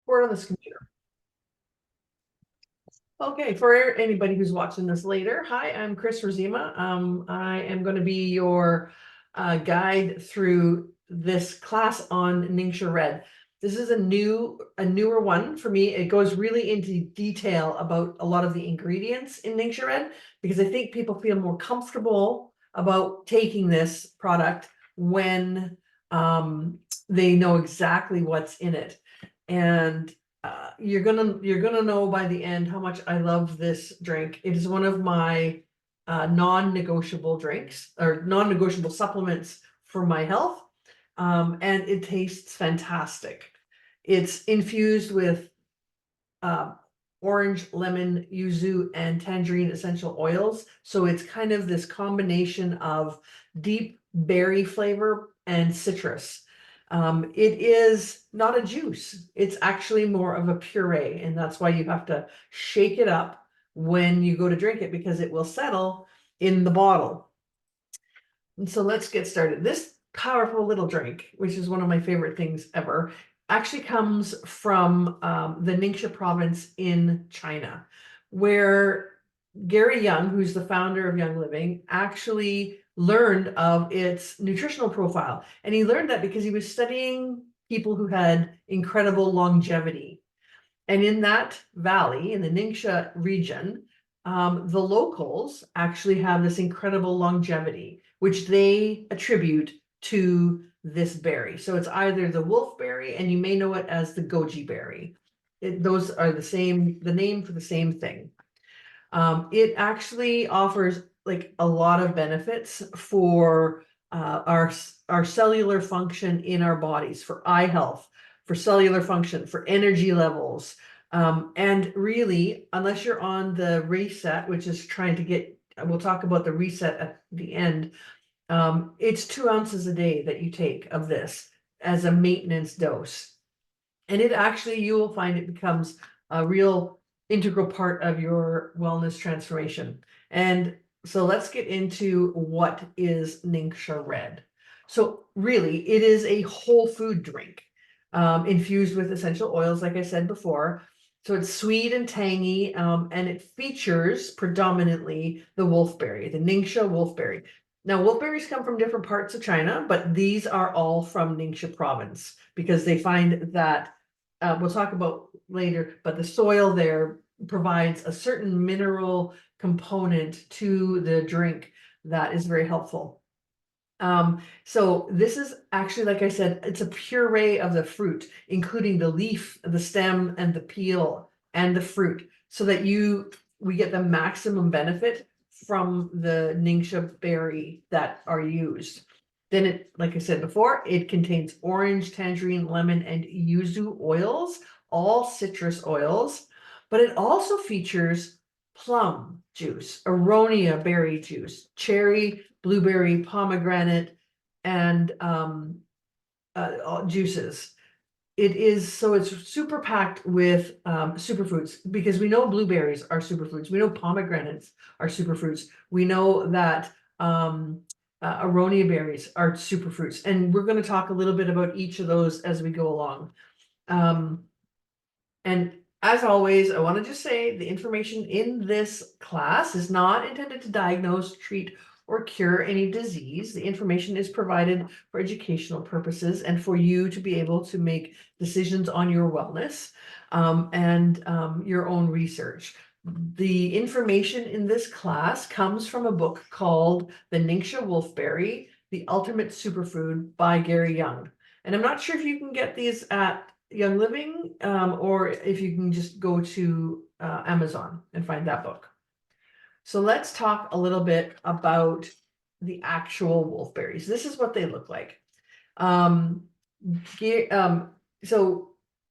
Or on this computer. Okay, for anybody who's watching this later, hi, I'm Chris Razima. I am going to be your guide through this class on Ningxia Red. This is a newer one for me. It goes really into detail about a lot of the ingredients in Ningxia Red because I think people feel more comfortable about taking this product when they know exactly what's in it. And you're gonna know by the end how much I love this drink. It is one of my non-negotiable drinks or non-negotiable supplements for my health. And it tastes fantastic. It's infused with uh, orange, lemon, yuzu, and tangerine essential oils. So it's kind of this combination of deep berry flavor and citrus. It is not a juice. It's actually more of a puree, and that's why you have to shake it up when you go to drink it because it will settle in the bottle. And so let's get started. This powerful little drink, which is one of my favorite things ever, actually comes from the Ningxia province in China, where Gary Young, who's the founder of Young Living, actually learned of its nutritional profile. And he learned that because he was studying people who had incredible longevity. And in that valley, in the Ningxia region, the locals actually have this incredible longevity, which they attribute to this berry. So it's either the wolfberry, and you may know it as the goji berry. Those are the name for the same thing. It actually offers like a lot of benefits for our cellular function in our bodies, for eye health, for cellular function, for energy levels. And really, unless you're on the reset, which is trying to get, we'll talk about the reset at the end. It's 2 ounces a day that you take of this as a maintenance dose. And it actually, you will find it becomes a real integral part of your wellness transformation. And so let's get into what is Ningxia Red. So really, it is a whole food drink infused with essential oils, like I said before. So it's sweet and tangy, and it features predominantly the wolfberry, the Ningxia wolfberry. Now, wolfberries come from different parts of China, but these are all from Ningxia province because they find that we'll talk about later, but the soil there provides a certain mineral component to the drink that is very helpful. So this is actually, like I said, it's a puree of the fruit, including the leaf, the stem, and the peel, and the fruit, so that we get the maximum benefit from the Ningxia berry that are used. Then it, like I said before, it contains orange, tangerine, lemon, and yuzu oils, all citrus oils, but it also features plum juice, aronia berry juice, cherry, blueberry, pomegranate, and juices. It's super packed with superfruits because we know blueberries are superfruits. We know pomegranates are superfruits. We know that aronia berries are superfruits, and we're going to talk a little bit about each of those as we go along. And as always, I want to just say the information in this class is not intended to diagnose, treat, or cure any disease. The information is provided for educational purposes and for you to be able to make decisions on your wellness and your own research. The information in this class comes from a book called The Ningxia Wolfberry, The Ultimate Superfood by Gary Young. And I'm not sure if you can get these at Young Living, or if you can just go to Amazon and find that book. So let's talk a little bit about the actual wolfberries. This is what they look like. So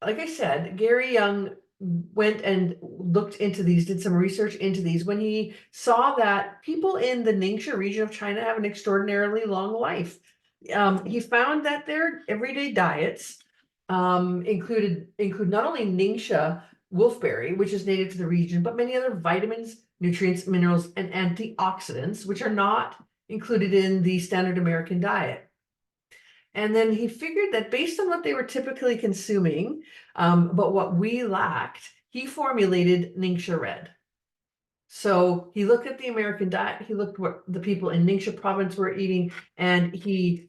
like I said, Gary Young went and looked into these, did some research into these when he saw that people in the Ningxia region of China have an extraordinarily long life. He found that their everyday diets include not only Ningxia wolfberry, which is native to the region, but many other vitamins, nutrients, minerals, and antioxidants, which are not included in the standard American diet. And then he figured that based on what they were typically consuming, but what we lacked, he formulated Ningxia Red. So he looked at the American diet, he looked what the people in Ningxia province were eating, and he,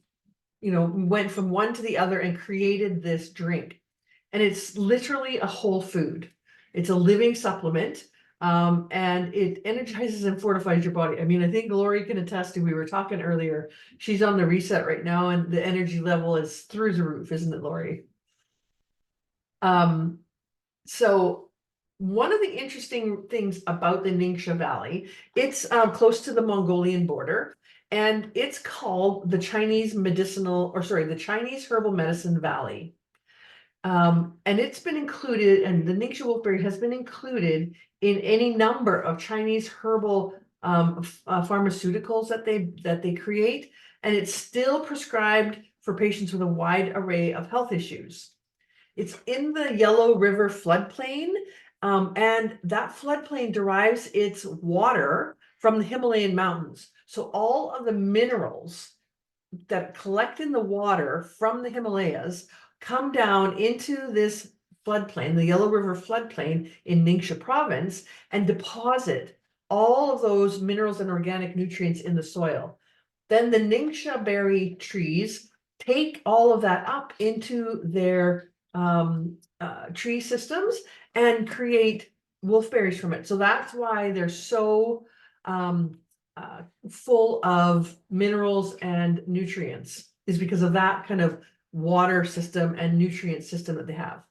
went from one to the other and created this drink. And it's literally a whole food. It's a living supplement. And it energizes and fortifies your body. I mean, I think Lori can attest to, we were talking earlier, she's on the reset right now and the energy level is through the roof, isn't it, Lori? So one of the interesting things about the Ningxia Valley, it's close to the Mongolian border, and it's called the the Chinese Herbal Medicine Valley. And it's been included, and the Ningxia wolfberry has been included in any number of Chinese herbal pharmaceuticals that they create, and it's still prescribed for patients with a wide array of health issues. It's in the Yellow River floodplain, and that floodplain derives its water from the Himalayan mountains. So all of the minerals that collect in the water from the Himalayas come down into this floodplain, the Yellow River floodplain in Ningxia province, and deposit all of those minerals and organic nutrients in the soil. Then the Ningxia berry trees take all of that up into their tree systems and create wolfberries from it. So that's why they're so full of minerals and nutrients, is because of that kind of water system and nutrient system that they have.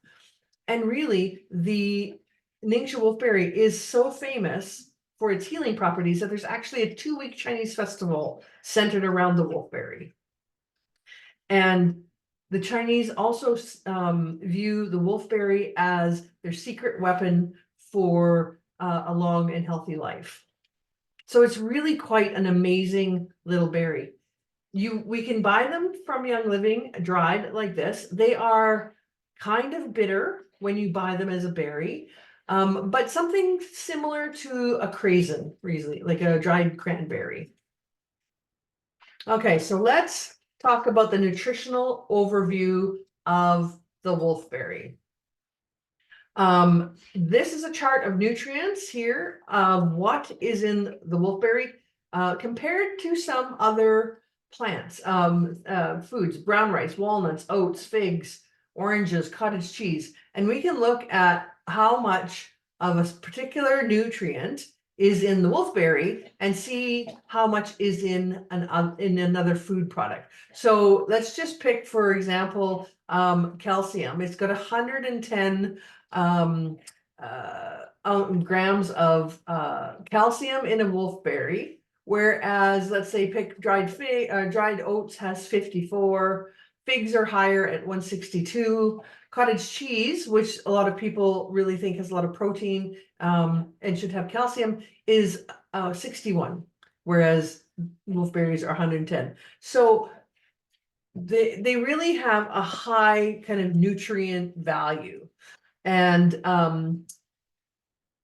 And really, the Ningxia wolfberry is so famous for its healing properties that there's actually a 2-week Chinese festival centered around the wolfberry. And the Chinese also view the wolfberry as their secret weapon for a long and healthy life. So it's really quite an amazing little berry. We can buy them from Young Living dried like this. They are kind of bitter when you buy them as a berry, but something similar to a craisin, really, like a dried cranberry. Okay, so let's talk about the nutritional overview of the wolfberry. This is a chart of nutrients here of what is in the wolfberry compared to some other plants, foods, brown rice, walnuts, oats, figs, oranges, cottage cheese. And we can look at how much of a particular nutrient is in the wolfberry and see how much is in another food product. So let's just pick, for example, calcium. It's got 110 grams of calcium in a wolfberry, whereas let's say pick dried oats has 54, figs are higher at 162, cottage cheese, which a lot of people really think has a lot of protein and should have calcium, is 61, whereas wolfberries are 110. So they really have a high kind of nutrient value. And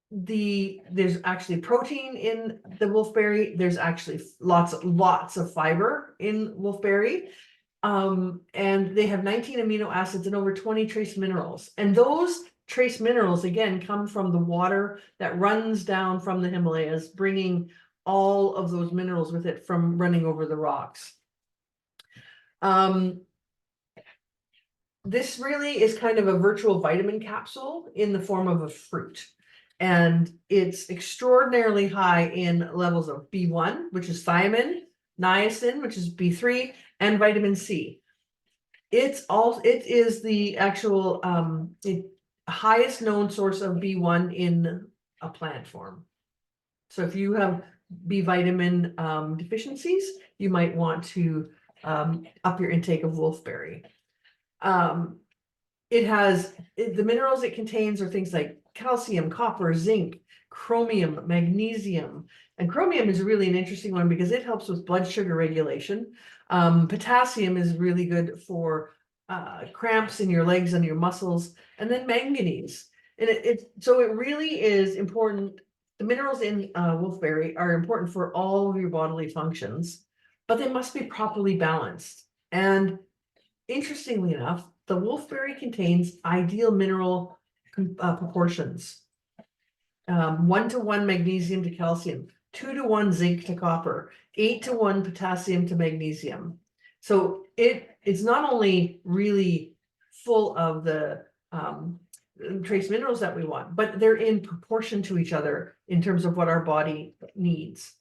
there's actually protein in the wolfberry. There's actually lots of fiber in wolfberry. And they have 19 amino acids and over 20 trace minerals. And those trace minerals, again, come from the water that runs down from the Himalayas, bringing all of those minerals with it from running over the rocks. This really is kind of a virtual vitamin capsule in the form of a fruit. And it's extraordinarily high in levels of B1, which is thiamine, niacin, which is B3, and vitamin C. It is the actual highest known source of B1 in a plant form. So if you have B vitamin deficiencies, you might want to up your intake of wolfberry. The minerals it contains are things like calcium, copper, zinc, chromium, magnesium. And chromium is really an interesting one because it helps with blood sugar regulation. Potassium is really good for cramps in your legs and your muscles. And then manganese. And so it really is important. The minerals in wolfberry are important for all of your bodily functions, but they must be properly balanced. And interestingly enough, the wolfberry contains ideal mineral proportions. 1-to-1 magnesium to calcium, 2-to-1 zinc to copper, 8-to-1 potassium to magnesium. So it's not only really full of the trace minerals that we want, but they're in proportion to each other in terms of what our body needs.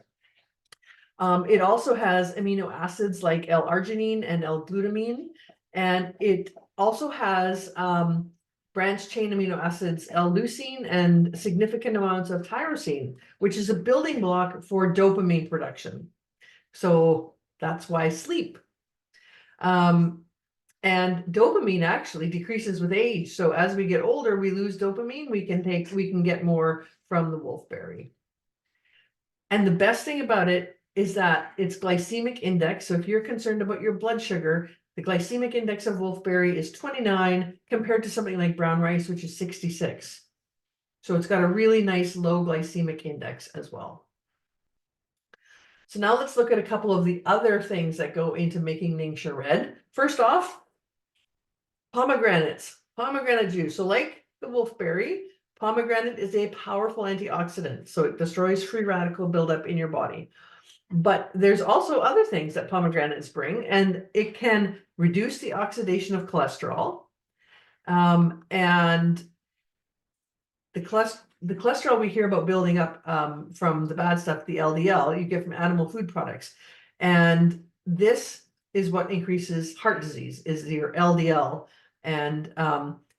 It also has amino acids like L-arginine and L-glutamine, and it also has branched chain amino acids L-leucine and significant amounts of tyrosine, which is a building block for dopamine production. So that's why sleep. And dopamine actually decreases with age. So as we get older, we lose dopamine. We can get more from the wolfberry. And the best thing about it is that its glycemic index. So if you're concerned about your blood sugar, the glycemic index of wolfberry is 29 compared to something like brown rice, which is 66. So it's got a really nice low glycemic index as well. So now let's look at a couple of the other things that go into making Ningxia Red. First off, pomegranates, pomegranate juice. So like the wolfberry, pomegranate is a powerful antioxidant. So it destroys free radical buildup in your body. But there's also other things that pomegranates bring, and it can reduce the oxidation of cholesterol. And the cholesterol we hear about building up from the bad stuff, the LDL, you get from animal food products. And this is what increases heart disease, is your LDL. And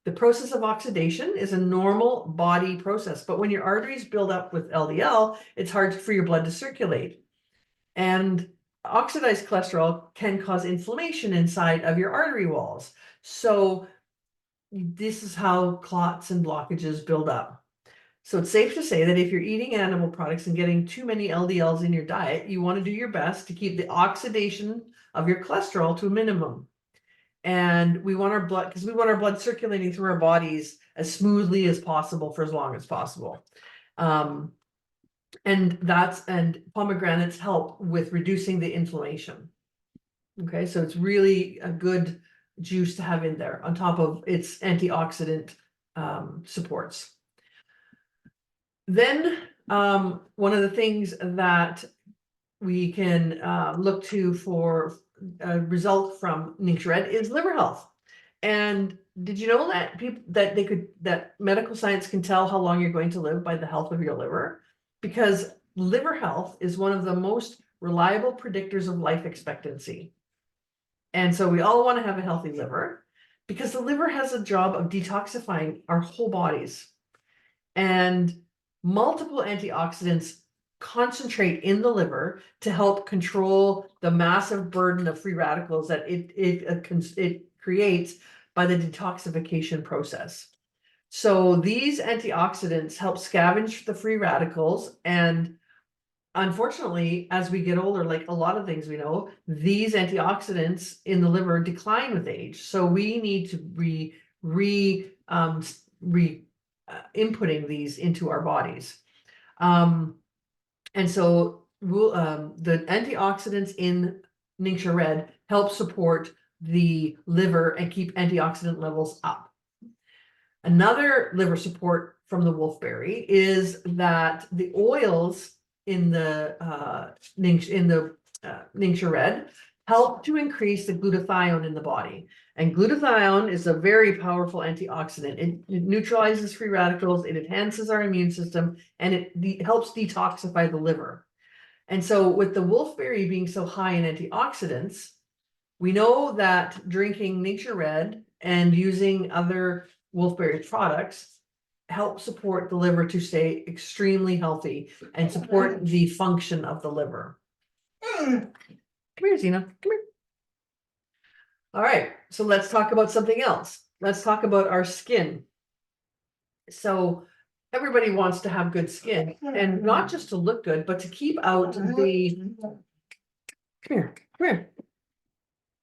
the process of oxidation is a normal body process. But when your arteries build up with LDL, it's hard for your blood to circulate. And oxidized cholesterol can cause inflammation inside of your artery walls. So this is how clots and blockages build up. So it's safe to say that if you're eating animal products and getting too many LDLs in your diet, you want to do your best to keep the oxidation of your cholesterol to a minimum. And we want our blood, because we want our blood circulating through our bodies as smoothly as possible for as long as possible. And pomegranates help with reducing the inflammation. Okay, so it's really a good juice to have in there on top of its antioxidant supports. Then one of the things that we can look to for a result from Ningxia Red is liver health. And did you know that that medical science can tell how long you're going to live by the health of your liver? Because liver health is one of the most reliable predictors of life expectancy. And so we all want to have a healthy liver because the liver has a job of detoxifying our whole bodies. And multiple antioxidants concentrate in the liver to help control the massive burden of free radicals that it creates by the detoxification process. So these antioxidants help scavenge the free radicals, and unfortunately, as we get older, like a lot of things we know, these antioxidants in the liver decline with age. So we need to be inputting these into our bodies. And so the antioxidants in Ningxia Red help support the liver and keep antioxidant levels up. Another liver support from the wolfberry is that the oils in the Ningxia Red help to increase the glutathione in the body. And glutathione is a very powerful antioxidant. It neutralizes free radicals, it enhances our immune system, and it helps detoxify the liver. And so with the wolfberry being so high in antioxidants, we know that drinking Ningxia Red and using other wolfberry products help support the liver to stay extremely healthy and support the function of the liver. Come here, Zena. Come here. All right, so let's talk about something else. Let's talk about our skin. So everybody wants to have good skin, and not just to look good, but to keep out the, come here, come here,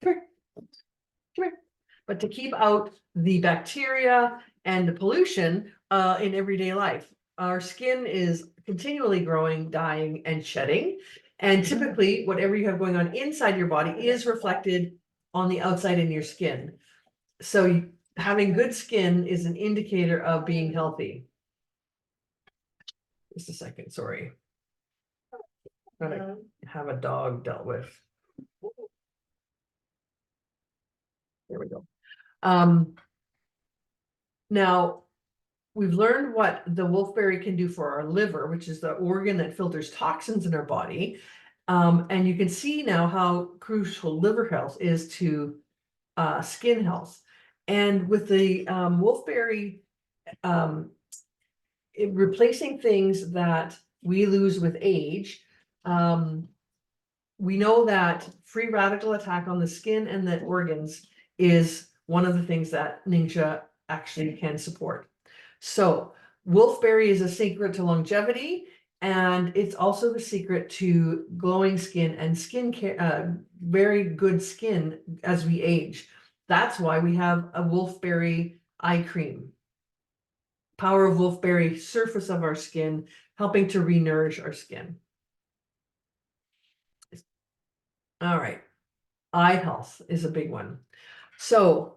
come here, come here, but to keep out the bacteria and the pollution in everyday life. Our skin is continually growing, dying, and shedding. And typically, whatever you have going on inside your body is reflected on the outside in your skin. So having good skin is an indicator of being healthy. Just a second, sorry. I'm gonna have a dog dealt with. There we go. Now, we've learned what the wolfberry can do for our liver, which is the organ that filters toxins in our body. And you can see now how crucial liver health is to skin health. And with the wolfberry, replacing things that we lose with age, we know that free radical attack on the skin and the organs is one of the things that Ningxia actually can support. So wolfberry is a secret to longevity, and it's also the secret to glowing skin and skin care, very good skin as we age. That's why we have a wolfberry eye cream. Power of wolfberry, surface of our skin, helping to re-nourish our skin. All right, eye health is a big one. So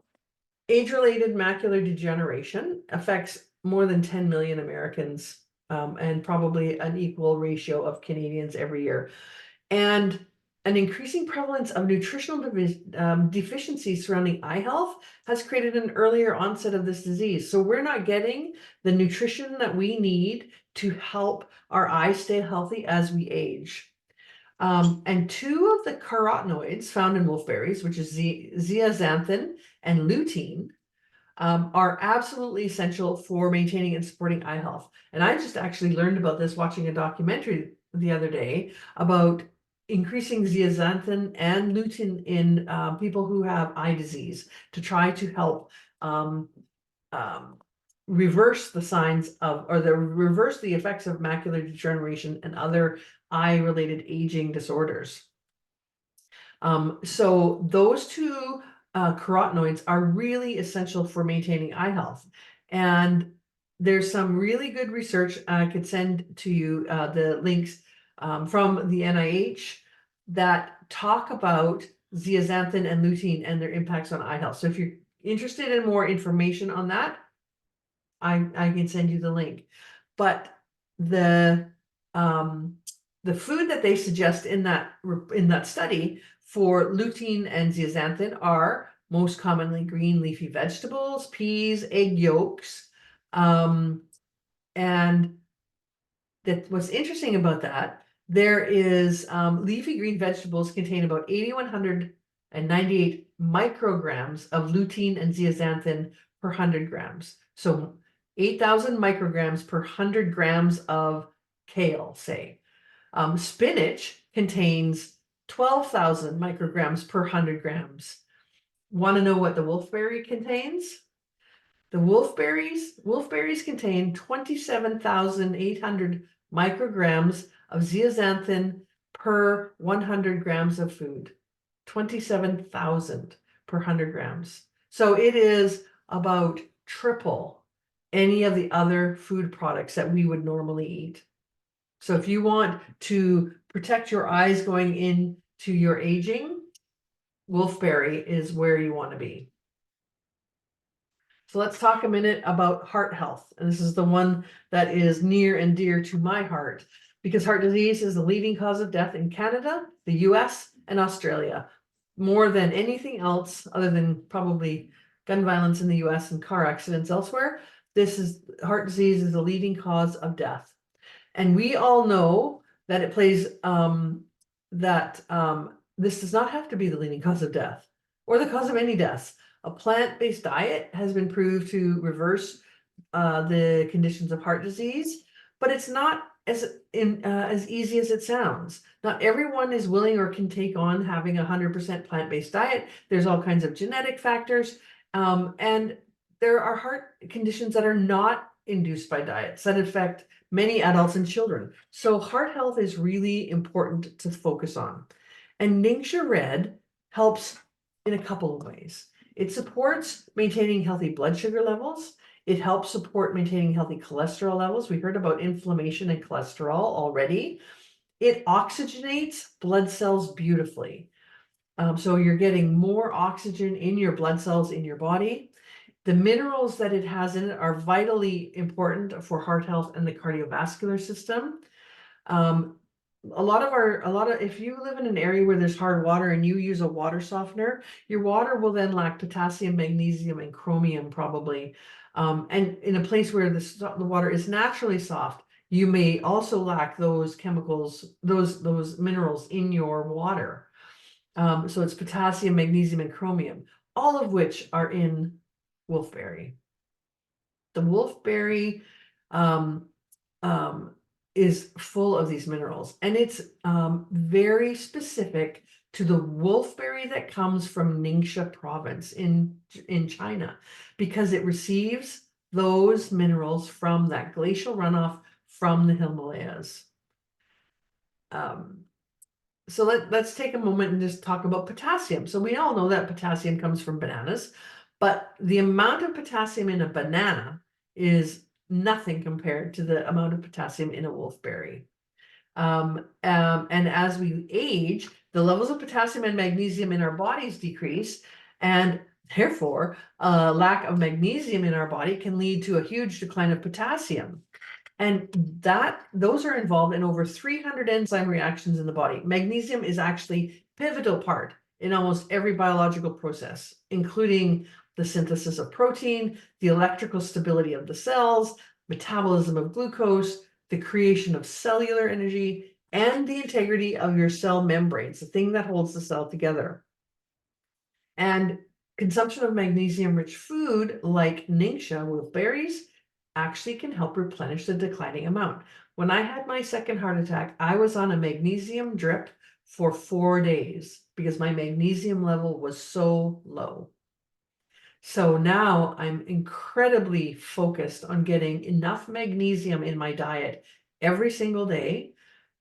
age-related macular degeneration affects more than 10 million Americans, and probably an equal ratio of Canadians every year. And an increasing prevalence of nutritional deficiencies surrounding eye health has created an earlier onset of this disease. So we're not getting the nutrition that we need to help our eyes stay healthy as we age. And two of the carotenoids found in wolfberries, which is zeaxanthin and lutein, are absolutely essential for maintaining and supporting eye health. And I just actually learned about this watching a documentary the other day about increasing zeaxanthin and lutein in people who have eye disease to try to help reverse the signs of, or reverse the effects of macular degeneration and other eye-related aging disorders. So those two carotenoids are really essential for maintaining eye health. And there's some really good research. I could send to you the links from the NIH that talk about zeaxanthin and lutein and their impacts on eye health. So if you're interested in more information on that, I can send you the link. But the food that they suggest in that study for lutein and zeaxanthin are most commonly green leafy vegetables, peas, egg yolks, and that what's interesting about that, there is leafy green vegetables contain about 8,198 micrograms of lutein and zeaxanthin per 100 grams. So 8,000 micrograms per 100 grams of kale, say. Spinach contains 12,000 micrograms per 100 grams. Want to know what the wolfberry contains? The wolfberries contain 27,800 micrograms of zeaxanthin per 100 grams of food. 27,000 per 100 grams. So it is about triple any of the other food products that we would normally eat. So if you want to protect your eyes going into your aging, wolfberry is where you want to be. So let's talk a minute about heart health. And this is the one that is near and dear to my heart, because heart disease is the leading cause of death in Canada, the US, and Australia. More than anything else, other than probably gun violence in the US and car accidents elsewhere, heart disease is the leading cause of death. And we all know that it plays, this does not have to be the leading cause of death or the cause of any deaths. A plant-based diet has been proved to reverse the conditions of heart disease, but it's not as easy as it sounds. Not everyone is willing or can take on having 100% plant-based diet. There's all kinds of genetic factors, and there are heart conditions that are not induced by diets that affect many adults and children. So heart health is really important to focus on. And Ningxia Red helps in a couple of ways. It supports maintaining healthy blood sugar levels. It helps support maintaining healthy cholesterol levels. We heard about inflammation and cholesterol already. It oxygenates blood cells beautifully. So you're getting more oxygen in your blood cells in your body. The minerals that it has in it are vitally important for heart health and the cardiovascular system. Um, if you live in an area where there's hard water and you use a water softener, your water will then lack potassium, magnesium, and chromium probably. And in a place where the water is naturally soft, you may also lack those chemicals, those minerals in your water. So it's potassium, magnesium, and chromium, all of which are in wolfberry. The wolfberry um, um, is full of these minerals, and it's very specific to the wolfberry that comes from Ningxia province in China, because it receives those minerals from that glacial runoff from the Himalayas. So let's take a moment and just talk about potassium. So we all know that potassium comes from bananas, but the amount of potassium in a banana is nothing compared to the amount of potassium in a wolfberry. And as we age, the levels of potassium and magnesium in our bodies decrease, and therefore, lack of magnesium in our body can lead to a huge decline of potassium. And those are involved in over 300 enzyme reactions in the body. Magnesium is actually pivotal part in almost every biological process, including the synthesis of protein, the electrical stability of the cells, metabolism of glucose, the creation of cellular energy, and the integrity of your cell membranes, the thing that holds the cell together. And consumption of magnesium-rich food like Ningxia with berries actually can help replenish the declining amount. When I had my second heart attack, I was on a magnesium drip for 4 days because my magnesium level was so low. So now I'm incredibly focused on getting enough magnesium in my diet every single day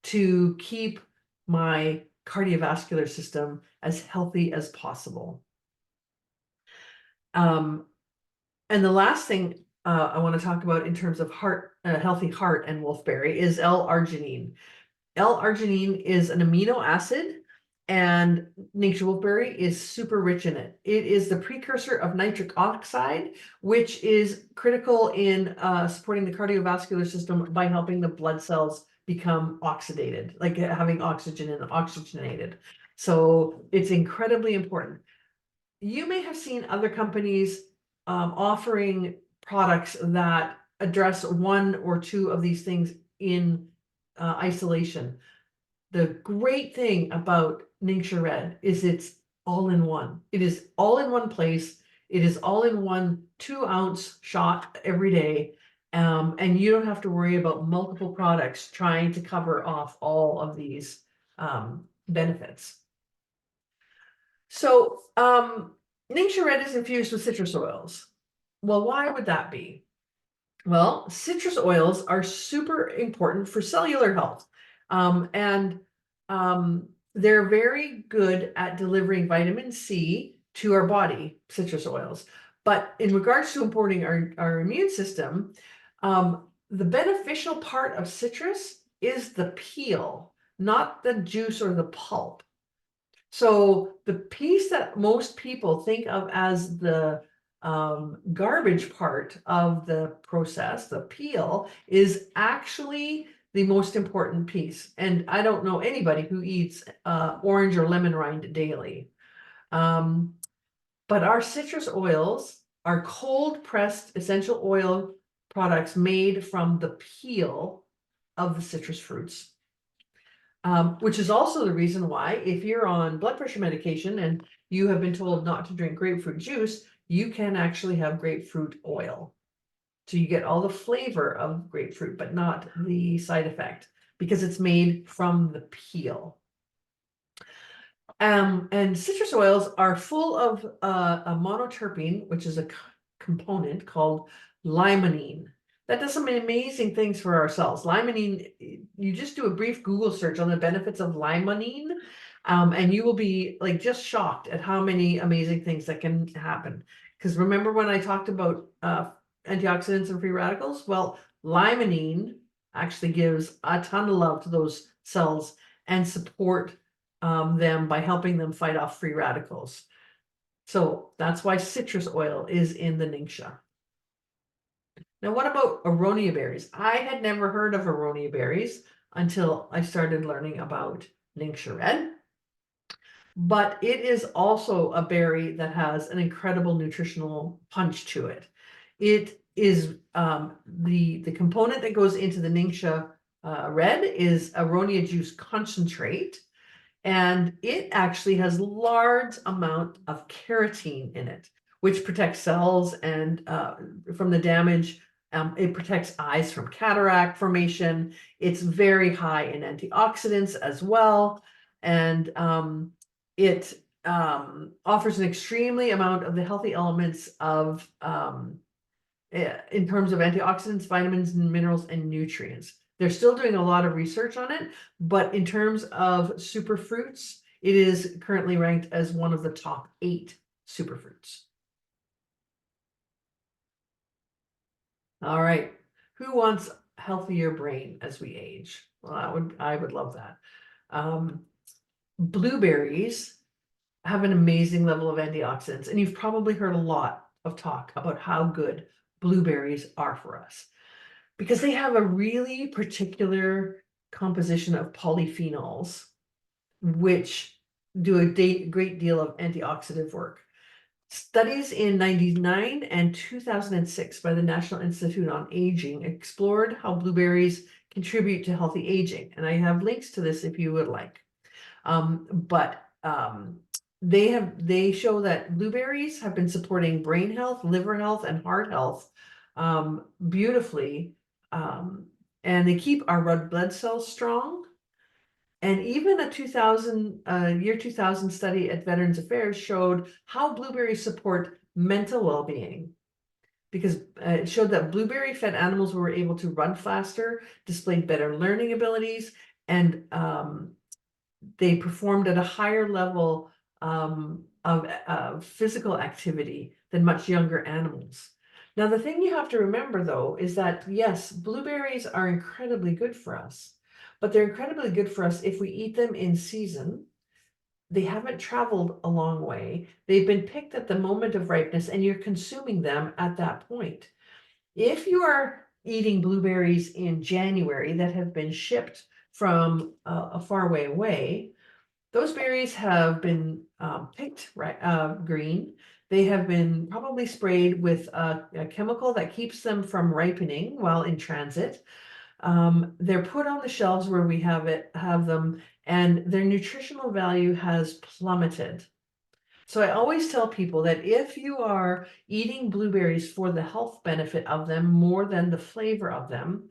to keep my cardiovascular system as healthy as possible. And the last thing I want to talk about in terms of healthy heart and wolfberry is L-arginine. L-arginine is an amino acid, and Ningxia wolfberry is super rich in it. It is the precursor of nitric oxide, which is critical in supporting the cardiovascular system by helping the blood cells become oxidated, like having oxygen and oxygenated. So it's incredibly important. You may have seen other companies offering products that address one or two of these things in isolation. The great thing about Ningxia Red is it's all in one. It is all in one place. It is all in one 2-ounce shot every day. And you don't have to worry about multiple products trying to cover off all of these benefits. So Ningxia Red is infused with citrus oils. Well, why would that be? Well, citrus oils are super important for cellular health. And they're very good at delivering vitamin C to our body, citrus oils. But in regards to supporting our immune system, the beneficial part of citrus is the peel, not the juice or the pulp. So the piece that most people think of as the garbage part of the process, the peel, is actually the most important piece. And I don't know anybody who eats orange or lemon rind daily. But our citrus oils are cold pressed essential oil products made from the peel of the citrus fruits. Which is also the reason why, if you're on blood pressure medication and you have been told not to drink grapefruit juice, you can actually have grapefruit oil. So you get all the flavor of grapefruit, but not the side effect, because it's made from the peel. And citrus oils are full of a monoterpene, which is a component called limonene. That does some amazing things for our cells. Limonene, you just do a brief Google search on the benefits of limonene, and you will be like just shocked at how many amazing things that can happen. Because remember when I talked about antioxidants and free radicals? Well, limonene actually gives a ton of love to those cells and support them by helping them fight off free radicals. So that's why citrus oil is in the Ningxia. Now, what about aronia berries? I had never heard of aronia berries until I started learning about Ningxia Red. But it is also a berry that has an incredible nutritional punch to it. It is the component that goes into the Ningxia Red is aronia juice concentrate, and it actually has large amount of carotene in it, which protects cells and from the damage. It protects eyes from cataract formation. It's very high in antioxidants as well, and it offers an extremely amount of the healthy elements of in terms of antioxidants, vitamins, and minerals, and nutrients. They're still doing a lot of research on it, but in terms of superfruits, it is currently ranked as one of the top 8 superfruits. All right, who wants healthier brain as we age? Well, I would love that. Blueberries have an amazing level of antioxidants, and you've probably heard a lot of talk about how good blueberries are for us, because they have a really particular composition of polyphenols, which do a great deal of antioxidant work. Studies in 1999 and 2006 by the National Institute on Aging explored how blueberries contribute to healthy aging, and I have links to this if you would like. They show that blueberries have been supporting brain health, liver health, and heart health beautifully, and they keep our red blood cells strong. And even a year 2000 study at Veterans Affairs showed how blueberries support mental well-being, because it showed that blueberry-fed animals were able to run faster, displayed better learning abilities, and they performed at a higher level of physical activity than much younger animals. Now, the thing you have to remember, though, is that yes, blueberries are incredibly good for us, but they're incredibly good for us if we eat them in season. They haven't traveled a long way. They've been picked at the moment of ripeness, and you're consuming them at that point. If you are eating blueberries in January that have been shipped from a far way away, those berries have been picked green. They have been probably sprayed with a chemical that keeps them from ripening while in transit. They're put on the shelves where we have them, and their nutritional value has plummeted. So I always tell people that if you are eating blueberries for the health benefit of them more than the flavor of them,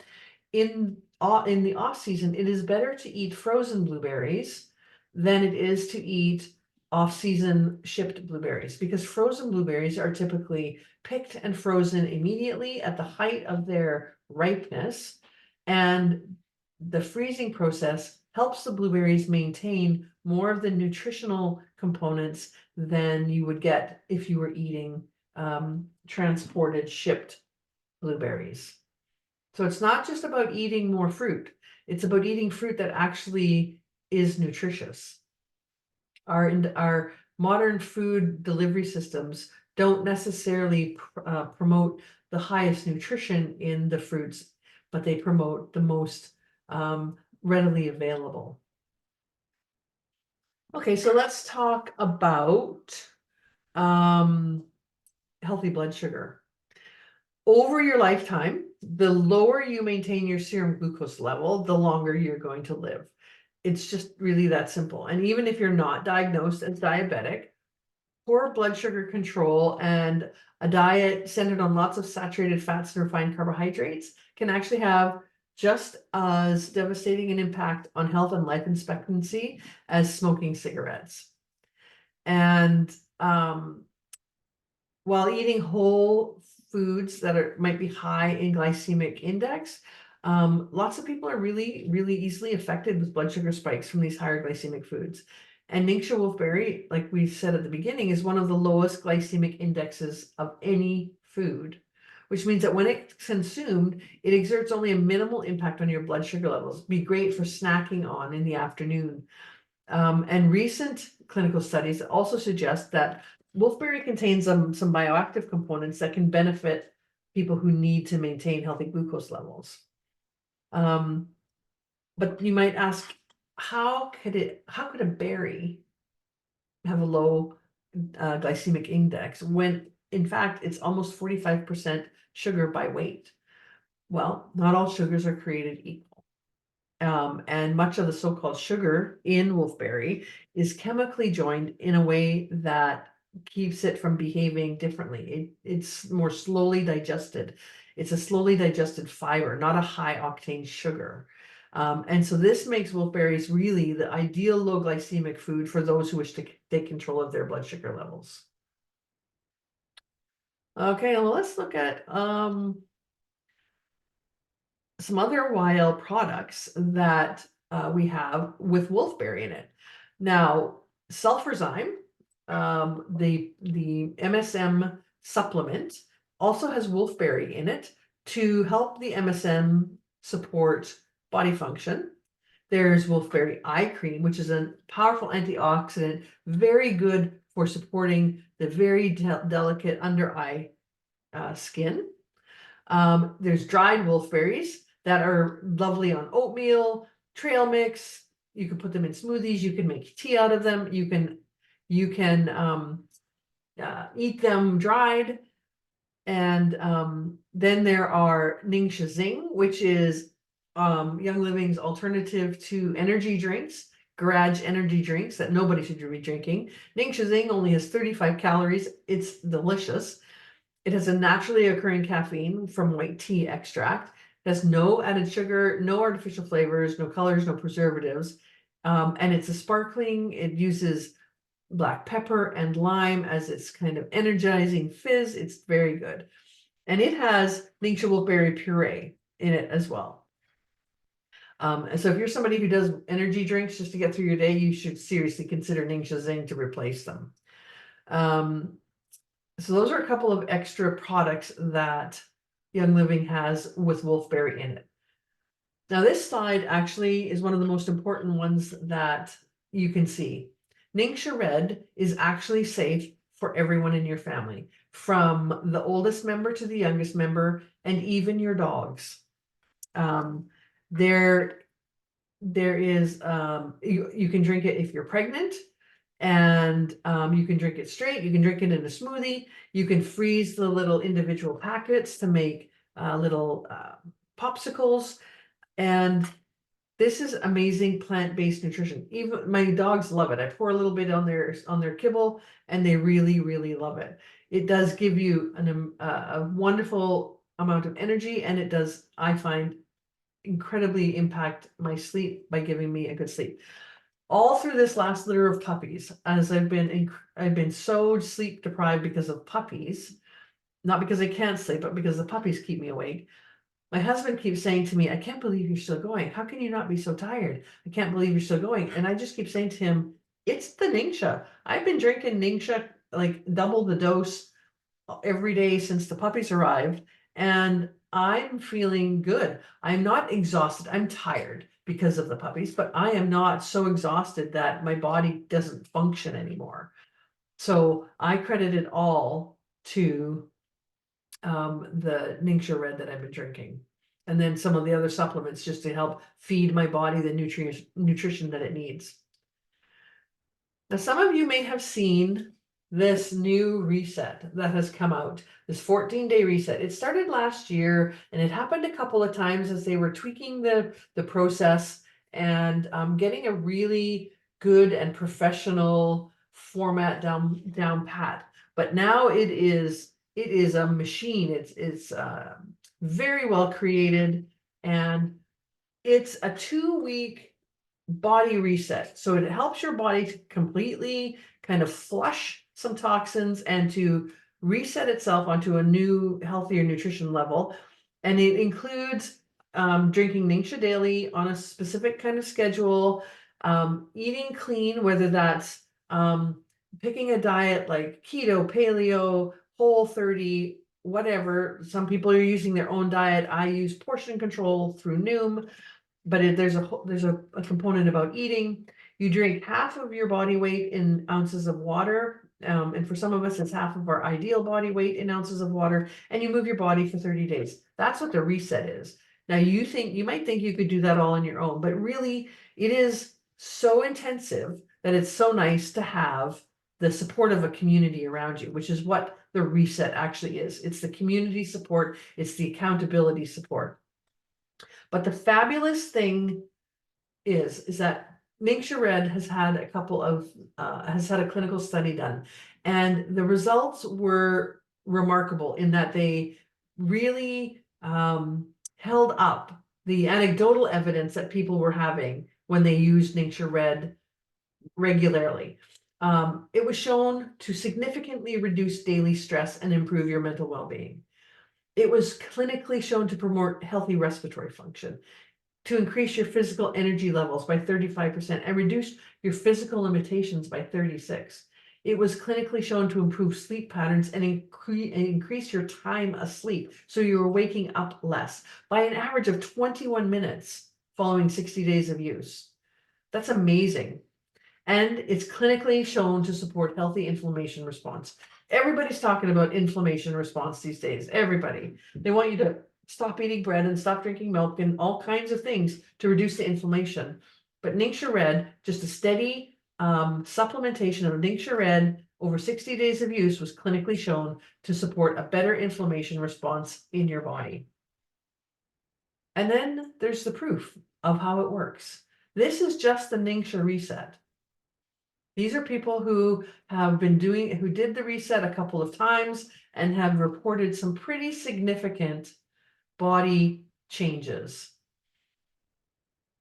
in the off season, it is better to eat frozen blueberries than it is to eat off-season shipped blueberries, because frozen blueberries are typically picked and frozen immediately at the height of their ripeness, and the freezing process helps the blueberries maintain more of the nutritional components than you would get if you were eating transported, shipped blueberries. So it's not just about eating more fruit, it's about eating fruit that actually is nutritious. Our modern food delivery systems don't necessarily promote the highest nutrition in the fruits, but they promote the most readily available. Okay, so let's talk about healthy blood sugar. Over your lifetime, the lower you maintain your serum glucose level, the longer you're going to live. It's just really that simple. And even if you're not diagnosed as diabetic, poor blood sugar control and a diet centered on lots of saturated fats and refined carbohydrates can actually have just as devastating an impact on health and life expectancy as smoking cigarettes. And while eating whole foods that might be high in glycemic index, lots of people are really, really easily affected with blood sugar spikes from these higher glycemic foods. And Ningxia wolfberry, like we said at the beginning, is one of the lowest glycemic indexes of any food, which means that when it's consumed, it exerts only a minimal impact on your blood sugar levels. Be great for snacking on in the afternoon. And recent clinical studies also suggest that wolfberry contains some bioactive components that can benefit people who need to maintain healthy glucose levels. But you might ask, how could a berry have a low glycemic index when in fact it's almost 45% sugar by weight? Well, not all sugars are created equal. And much of the so-called sugar in wolfberry is chemically joined in a way that keeps it from behaving differently. It's more slowly digested. It's a slowly digested fiber, not a high octane sugar. And so this makes wolfberries really the ideal low glycemic food for those who wish to take control of their blood sugar levels. Okay, well, let's look at some other wild products that we have with wolfberry in it. Now, sulfurzyme, the MSM supplement, also has wolfberry in it to help the MSM support body function. There's wolfberry eye cream, which is a powerful antioxidant, very good for supporting the very delicate under eye skin. There's dried wolfberries that are lovely on oatmeal, trail mix. You can put them in smoothies. You can make tea out of them. You can eat them dried. And then there are Ningxia Zing, which is Young Living's alternative to energy drinks, garage energy drinks that nobody should be drinking. Ningxia Zing only has 35 calories. It's delicious. It has a naturally occurring caffeine from white tea extract. It has no added sugar, no artificial flavors, no colors, no preservatives. And it's a sparkling. It uses black pepper and lime as its kind of energizing fizz. It's very good. And it has Ningxia wolfberry puree in it as well. And so if you're somebody who does energy drinks just to get through your day, you should seriously consider Ningxia Zing to replace them. So those are a couple of extra products that Young Living has with wolfberry in it. Now this slide actually is one of the most important ones that you can see. Ningxia Red is actually safe for everyone in your family, from the oldest member to the youngest member, and even your dogs. There is, you can drink it if you're pregnant, and you can drink it straight. You can drink it in a smoothie. You can freeze the little individual packets to make little popsicles. And this is amazing plant-based nutrition. Even my dogs love it. I pour a little bit on their kibble, and they really, really love it. It does give you a wonderful amount of energy, and it does, I find, incredibly impact my sleep by giving me a good sleep. All through this last litter of puppies, as I've been so sleep deprived because of puppies, not because I can't sleep, but because the puppies keep me awake. My husband keeps saying to me, I can't believe you're still going. How can you not be so tired? I can't believe you're still going. And I just keep saying to him, it's the Ningxia. I've been drinking Ningxia, like double the dose every day since the puppies arrived, and I'm feeling good. I'm not exhausted. I'm tired because of the puppies, but I am not so exhausted that my body doesn't function anymore. So I credit it all to the Ningxia Red that I've been drinking, and then some of the other supplements just to help feed my body the nutrition that it needs. Now, some of you may have seen this new reset that has come out, this 14-day reset. It started last year, and it happened a couple of times as they were tweaking the process and getting a really good and professional format down pat. But now it is a machine. It's very well created, and it's a 2-week body reset. So it helps your body to completely kind of flush some toxins and to reset itself onto a new, healthier nutrition level. And it includes drinking Ningxia daily on a specific kind of schedule, eating clean, whether that's picking a diet like keto, paleo, Whole30, whatever. Some people are using their own diet. I use portion control through Noom. But there's a component about eating. You drink half of your body weight in ounces of water. And for some of us, it's half of our ideal body weight in ounces of water, and you move your body for 30 days. That's what the reset is. Now you might think you could do that all on your own, but really it is so intensive that it's so nice to have the support of a community around you, which is what the reset actually is. It's the community support, it's the accountability support. But the fabulous thing is that Ningxia Red has had a clinical study done, and the results were remarkable in that they really held up the anecdotal evidence that people were having when they used Ningxia Red regularly. It was shown to significantly reduce daily stress and improve your mental well-being. It was clinically shown to promote healthy respiratory function, to increase your physical energy levels by 35% and reduce your physical limitations by 36. It was clinically shown to improve sleep patterns and increase your time asleep, so you were waking up less by an average of 21 minutes following 60 days of use. That's amazing. And it's clinically shown to support healthy inflammation response. Everybody's talking about inflammation response these days. Everybody. They want you to stop eating bread and stop drinking milk and all kinds of things to reduce the inflammation. But Ningxia Red, just a steady supplementation of Ningxia Red over 60 days of use, was clinically shown to support a better inflammation response in your body. And then there's the proof of how it works. This is just the Ningxia reset. These are people who did the reset a couple of times and have reported some pretty significant body changes.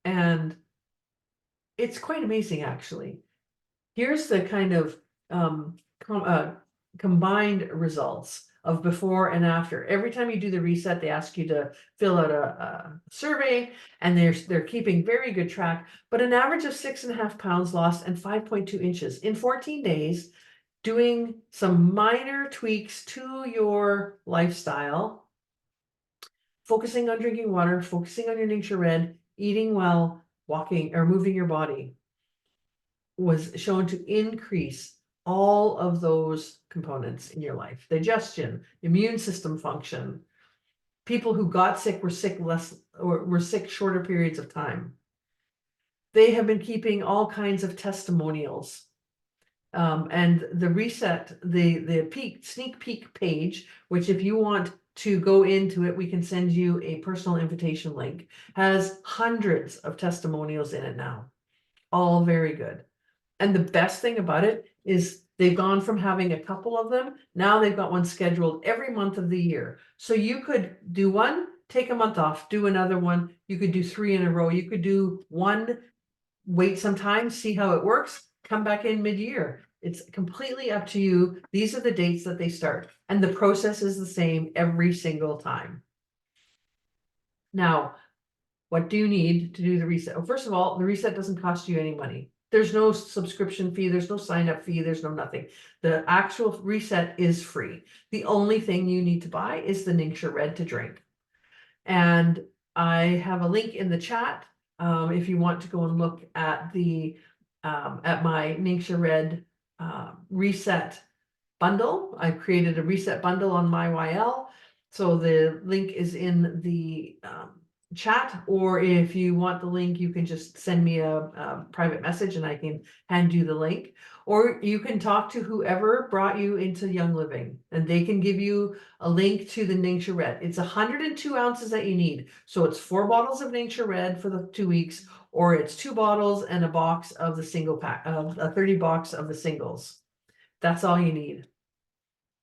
And it's quite amazing, actually. Here's the kind of combined results of before and after. Every time you do the reset, they ask you to fill out a survey, and they're keeping very good track, but an average of 6.5 pounds lost and 5.2 inches in 14 days, doing some minor tweaks to your lifestyle, focusing on drinking water, focusing on your Ningxia Red, eating well, walking or moving your body, was shown to increase all of those components in your life: digestion, immune system function. People who got sick were sick less, or were sick shorter periods of time. They have been keeping all kinds of testimonials. And the reset, the sneak peek page, which if you want to go into it, we can send you a personal invitation link, has hundreds of testimonials in it now. All very good. And the best thing about it is they've gone from having a couple of them, now they've got one scheduled every month of the year. So you could do one, take a month off, do another one. You could do 3 in a row. You could do one, wait some time, see how it works, come back in mid-year. It's completely up to you. These are the dates that they start, and the process is the same every single time. Now, what do you need to do the reset? Well, first of all, the reset doesn't cost you any money. There's no subscription fee, there's no sign-up fee, there's no nothing. The actual reset is free. The only thing you need to buy is the Ningxia Red to drink. And I have a link in the chat if you want to go and look at my Ningxia Red reset bundle. I've created a reset bundle on my YL. So the link is in the chat, or if you want the link, you can just send me a private message and I can hand you the link. Or you can talk to whoever brought you into Young Living, and they can give you a link to the Ningxia Red. It's 102 ounces that you need. So it's 4 bottles of Ningxia Red for the 2 weeks, or it's 2 bottles and a box of the single pack of a 30 box of the singles. That's all you need.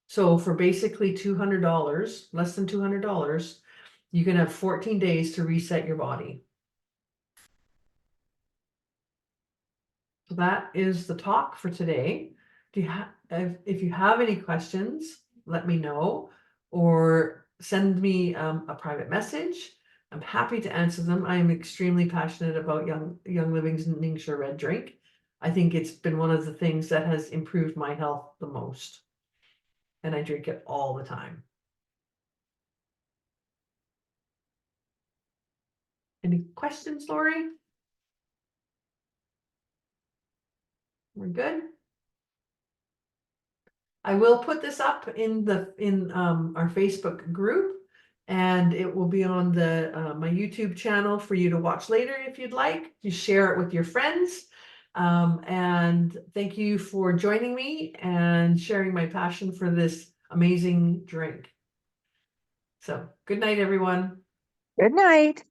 So for basically $200, less than $200, you can have 14 days to reset your body. So that is the talk for today. If you have any questions, let me know, or send me a private message. I'm happy to answer them. I am extremely passionate about Young Living's Ningxia Red drink. I think it's been one of the things that has improved my health the most, and I drink it all the time. Any questions, Lori? We're good. I will put this up in our Facebook group, and it will be on the my YouTube channel for you to watch later if you'd like. You share it with your friends. And thank you for joining me and sharing my passion for this amazing drink. So good night, everyone. Good night.